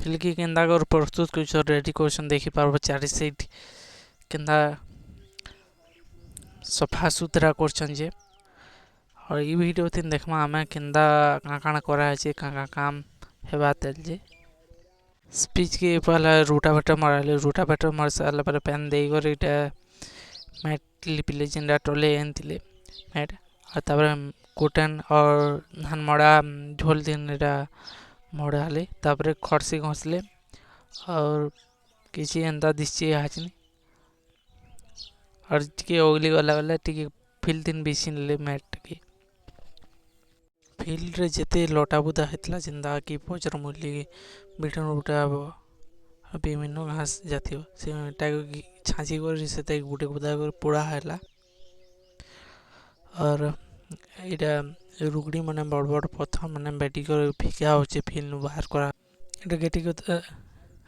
feel କି କେନ୍ତା କରି ପ୍ରସ୍ତୁତ କରିଛ ରେଡ଼ି କରୁଛନ୍ ଦେଖିପାର୍ବ ଚାରି ସାଇଡ୍ କେନ୍ତା ସଫା ସୁତରା କରୁଛନ୍ ଯେ और ई वीडियो थी देखमा आमे केंदा काଣା କରାହେଇଛି କାଣା କାମ ହେବା ତେल जे स्पीच के पहले रूटावेटर मारले रूटावेटर मार सारला पर पेन देई कर इटा मैट लिपिले जिंदा टोले एनतिले मैट और तापर कोटन और धान मड़ा झोल दिन इटा मड़ाले तापर खरसी घसले और किसी एंदा दिसची हाचनी और टिके ओगली गला गला टिके फिल दिन बिसिनले मैट के फिल्ड रे जेते लटा बुदा हेतला जिंदा कि पचरमुली बिटन उठा विभिन्न घास जातीय से छाँची कर से गुटे बुदा कर पोड़ा हैला और इटा रुगड़ी माने बड़ बड़ पत्थर माने बेटी कर फिका होचे फिल्ड बाहर करा इटा गेटी को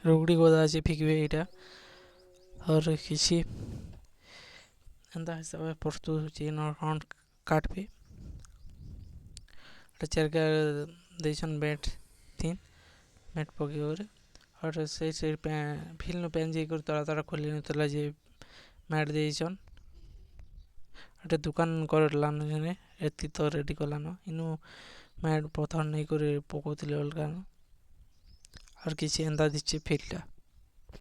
रुगड़ी गोदा আছে फिकबे इटा और किसी एंदा हिसाब प्रस्तुत होची नॉन काटबे चरका देसन बैट थी मैट पके और से फिल्म पेन जे कर तड़ा तड़ा खोली नतला जे मैट देसन अटे दुकान कर लानो जने एति तो रेडी कलानो इनु मैट पथर नहीं करे पकोतिले अलगा और किसी एंदा दिछि फिल्डा